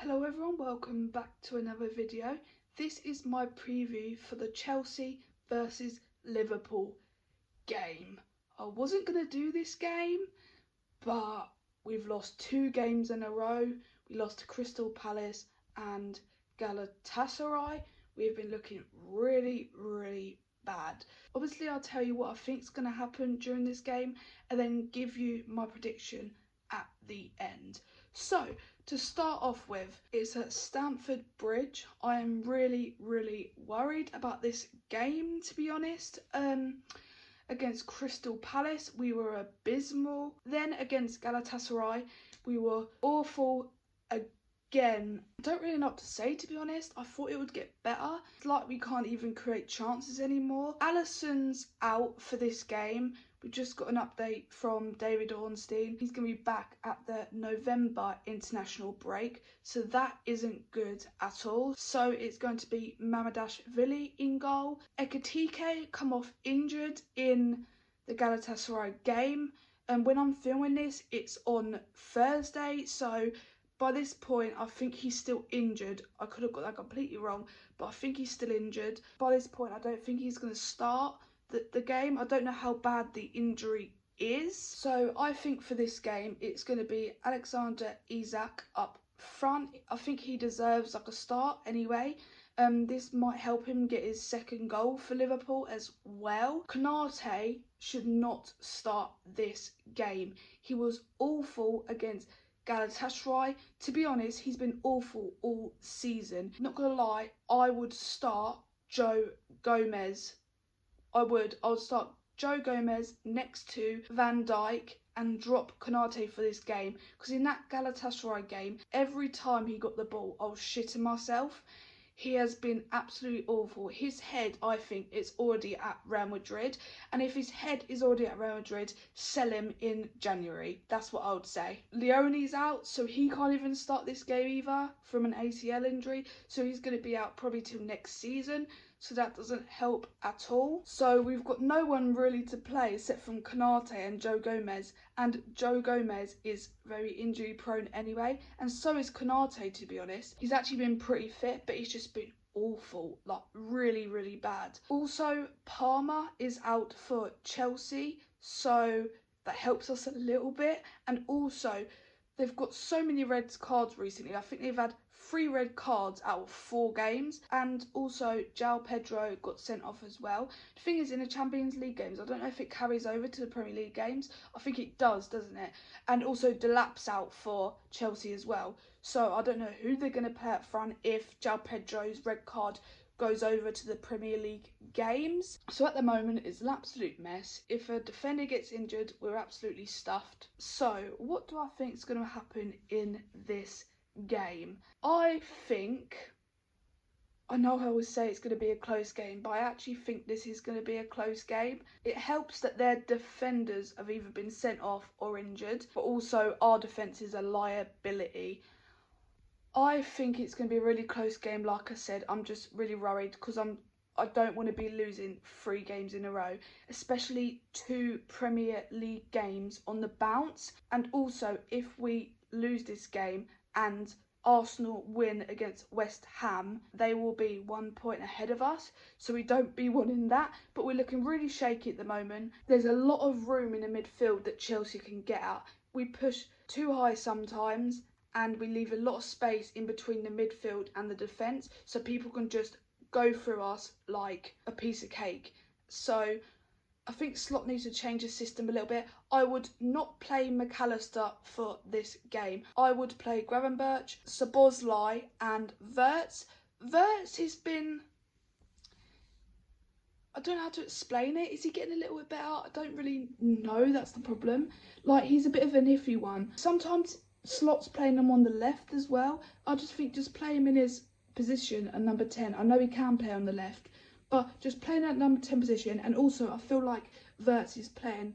Hello everyone, welcome back to another video. This is my preview for the Chelsea versus Liverpool game. I wasn't going to do this game, but we've lost 2 games in a row. We lost to Crystal Palace and Galatasaray. We've been looking really bad. Obviously, I'll tell you what I think is going to happen during this game and then give you my prediction at the end. So, to start off with, it's at Stamford Bridge. I am really worried about this game, to be honest. Against Crystal Palace, we were abysmal. Then against Galatasaray, we were awful again. I don't really know what to say, to be honest. I thought it would get better. It's like we can't even create chances anymore. Alisson's out for this game. We just got an update from David Ornstein. He's going to be back at the November international break, so that isn't good at all. So it's going to be Mamardashvili in goal. Ekitike come off injured in the Galatasaray game, and when I'm filming this, it's on Thursday, so by this point, I think he's still injured. I could have got that completely wrong, but I think he's still injured. By this point, I don't think he's going to start the game. I don't know how bad the injury is. So I think for this game, it's going to be Alexander Isak up front. I think he deserves like a start anyway. This might help him get his second goal for Liverpool as well. Konate should not start this game. He was awful against Galatasaray. To be honest, he's been awful all season. Not gonna lie, I would start Joe Gomez. I would start Joe Gomez next to Van Dijk and drop Konate for this game, because in that Galatasaray game, every time he got the ball, I was shitting myself. He has been absolutely awful. His head, I think, is already at Real Madrid. And if his head is already at Real Madrid, sell him in January. That's what I would say. Leone's out, so he can't even start this game either from an ACL injury. So he's going to be out probably till next season. So that doesn't help at all. So we've got no one really to play except from Konate and Joe Gomez. And Joe Gomez is very injury prone anyway. And so is Konate, to be honest. He's actually been pretty fit, but he's just been awful, like really bad. Also, Palmer is out for Chelsea, so that helps us a little bit. And also, they've got so many red cards recently. I think they've had 3 red cards out of 4 games. And also, João Pedro got sent off as well. The thing is, in the Champions League games, I don't know if it carries over to the Premier League games. I think it does, doesn't it? And also, Delap's out for Chelsea as well. So I don't know who they're going to play up front if João Pedro's red card goes over to the Premier League games. So at the moment, it's an absolute mess. If a defender gets injured, we're absolutely stuffed. So what do I think is going to happen in this game? I know I always say it's going to be a close game, but I actually think this is going to be a close game. It helps that their defenders have either been sent off or injured, but also our defence is a liability. I think it's going to be a really close game. Like I said, I'm just really worried because I don't want to be losing 3 games in a row, especially 2 Premier League games on the bounce. And also, if we lose this game and Arsenal win against West Ham, they will be 1 point ahead of us, so we don't be wanting that. But we're looking really shaky at the moment. There's a lot of room in the midfield that Chelsea can get at. We push too high sometimes, and we leave a lot of space in between the midfield and the defence, so people can just go through us like a piece of cake. So I think Slot needs to change the system a little bit. I would not play McAllister for this game. I would play Gravenberch, Szoboszlai and Wirtz. Wirtz has been... I don't know how to explain it. Is he getting a little bit better? I don't really know. That's the problem. Like, he's a bit of an iffy one. Sometimes Slot's playing him on the left as well. I just think just play him in his position at number 10. I know he can play on the left, but just playing at number 10 position. And also, I feel like Wirtz is playing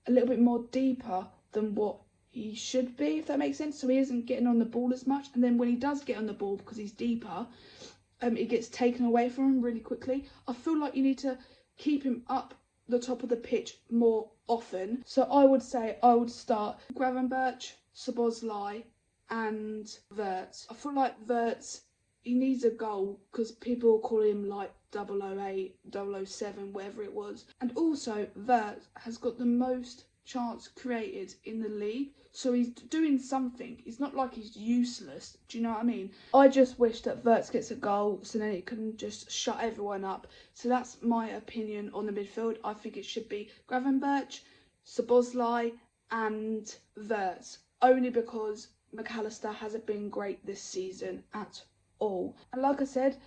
a little bit more deeper than what he should be, if that makes sense. So he isn't getting on the ball as much. And then when he does get on the ball, because he's deeper, it gets taken away from him really quickly. I feel like you need to keep him up the top of the pitch more often. So I would say I would start Gravenberch, Szoboszlai and Wirtz. I feel like Wirtz, he needs a goal because people call him like 008, 007, whatever it was. And also, Wirtz has got the most chance created in the league, so he's doing something. It's not like he's useless. Do you know what I mean? I just wish that Wirtz gets a goal so then it can just shut everyone up. So that's my opinion on the midfield. I think it should be Gravenberch, Szoboszlai and Wirtz, only because McAllister hasn't been great this season at all. And like I said,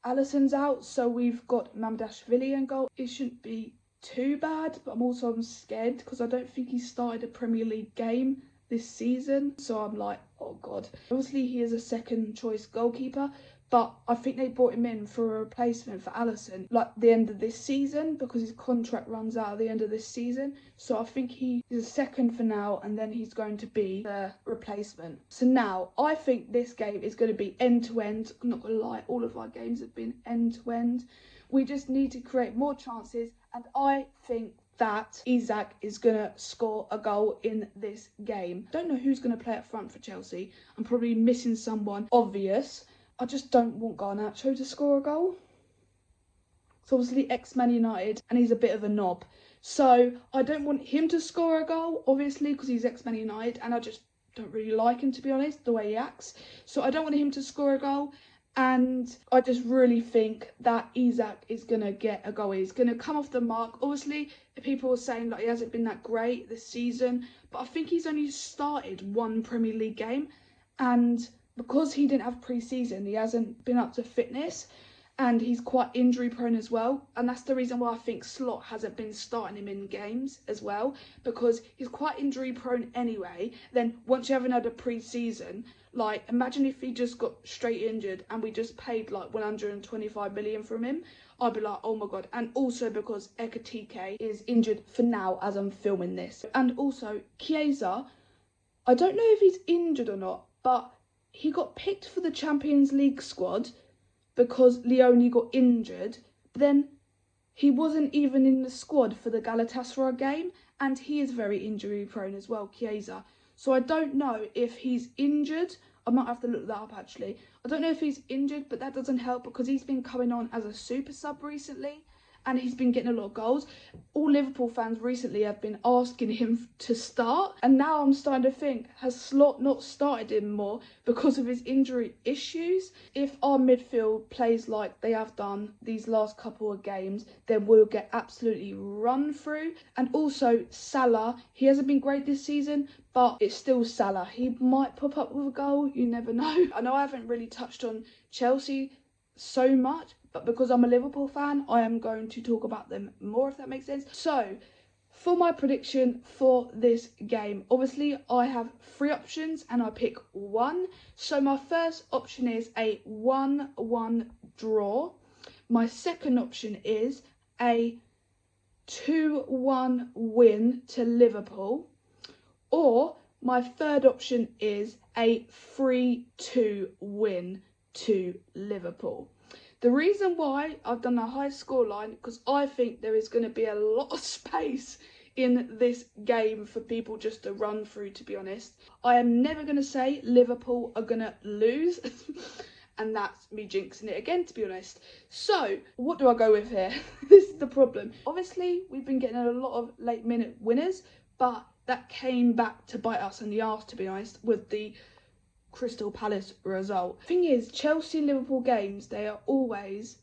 Alisson's out, so we've got Mamdashvili in goal. It shouldn't be too bad, but I'm scared because I don't think he started a Premier League game this season, so I'm like, oh god. Obviously he is a second choice goalkeeper, but I think they brought him in for a replacement for Alisson like the end of this season because his contract runs out at the end of this season. So I think he is a second for now, and then he's going to be the replacement. So now I think this game is going to be end to end. I'm not going to lie, all of our games have been end to end. We just need to create more chances, and I think that Isak is going to score a goal in this game. Don't know who's going to play up front for Chelsea. I'm probably missing someone obvious. I just don't want Garnacho to score a goal. It's obviously ex-Man United and he's a bit of a knob. So I don't want him to score a goal, obviously, because he's ex-Man United and I just don't really like him, to be honest, the way he acts. So I don't want him to score a goal. And I just really think that Isak is going to get a goal. He's going to come off the mark. Obviously, people are saying that he hasn't been that great this season, but I think he's only started one Premier League game. And because he didn't have pre-season, he hasn't been up to fitness, and he's quite injury prone as well. And that's the reason why I think Slot hasn't been starting him in games as well, because he's quite injury prone anyway. Then once you haven't had a pre-season, like imagine if he just got straight injured and we just paid like 125 million from him, I'd be like, oh my god. And also because Ekatike is injured for now as I'm filming this. And also Chiesa, I don't know if he's injured or not, but he got picked for the Champions League squad because Leone got injured. But then he wasn't even in the squad for the Galatasaray game, and he is very injury prone as well, Chiesa. So I don't know if he's injured. I might have to look that up actually. I don't know if he's injured, but that doesn't help because he's been coming on as a super sub recently and he's been getting a lot of goals. All Liverpool fans recently have been asking him to start, and now I'm starting to think, has Slot not started him more because of his injury issues? If our midfield plays like they have done these last couple of games, then we'll get absolutely run through. And also Salah, he hasn't been great this season, but it's still Salah. He might pop up with a goal, you never know. I know I haven't really touched on Chelsea so much, but because I'm a Liverpool fan, I am going to talk about them more, if that makes sense. So, for my prediction for this game, obviously I have three options and I pick one. So my first option is a 1-1 draw. My second option is a 2-1 win to Liverpool. Or my third option is a 3-2 win to Liverpool. The reason why I've done a high scoreline, because I think there is going to be a lot of space in this game for people just to run through, to be honest. I am never going to say Liverpool are going to lose, and that's me jinxing it again, to be honest. So, what do I go with here? This is the problem. Obviously, we've been getting a lot of late-minute winners, but that came back to bite us in the arse, to be honest, with the Crystal Palace result. Thing is, Chelsea-Liverpool games, they are always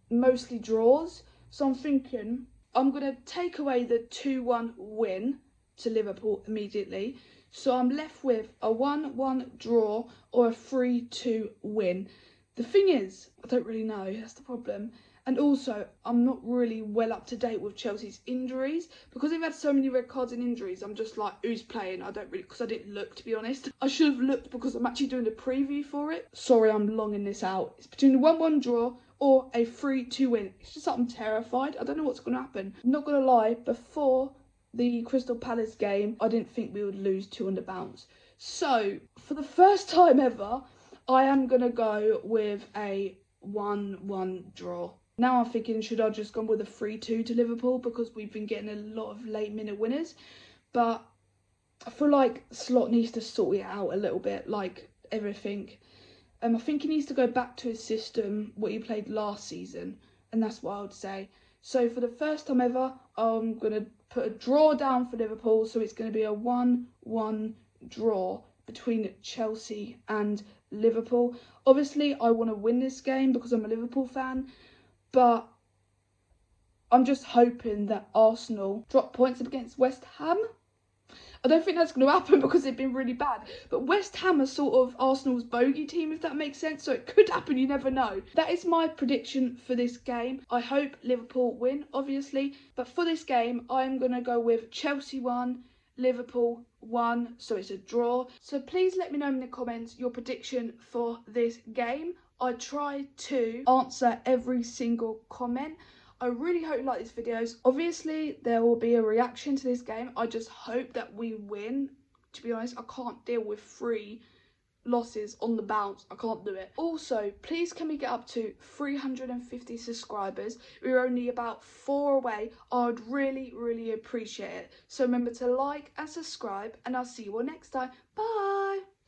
mostly draws. So I'm thinking I'm going to take away the 2-1 win to Liverpool immediately. So I'm left with a 1-1 draw or a 3-2 win. The thing is, I don't really know, that's the problem. And also, I'm not really well up to date with Chelsea's injuries. Because they've had so many red cards and injuries, I'm just like, who's playing? I don't really, because I didn't look, to be honest. I should have looked because I'm actually doing a preview for it. Sorry, I'm longing this out. It's between a 1-1 draw or a 3-2 win. It's just that I'm terrified. I don't know what's going to happen. I'm not going to lie, before the Crystal Palace game, I didn't think we would lose 2 on the bounce. So, for the first time ever, I am going to go with a 1-1 draw. Now I'm thinking, should I just gone with a 3-2 to Liverpool because we've been getting a lot of late-minute winners? But I feel like Slot needs to sort it out a little bit, like everything. I think he needs to go back to his system, what he played last season, and that's what I would say. So for the first time ever, I'm going to put a draw down for Liverpool, so it's going to be a 1-1 draw between Chelsea and Liverpool. Obviously, I want to win this game because I'm a Liverpool fan, but I'm just hoping that Arsenal drop points against West Ham. I don't think that's going to happen because they've been really bad. But West Ham are sort of Arsenal's bogey team, if that makes sense. So it could happen, you never know. That is my prediction for this game. I hope Liverpool win, obviously. But for this game, I'm going to go with Chelsea 1, Liverpool 1. So it's a draw. So please let me know in the comments your prediction for this game. I try to answer every single comment. I really hope you like these videos. Obviously, there will be a reaction to this game. I just hope that we win. To be honest, I can't deal with 3 losses on the bounce. I can't do it. Also, please can we get up to 350 subscribers? We're only about 4 away. I would really, really appreciate it. So remember to like and subscribe, and I'll see you all next time. Bye!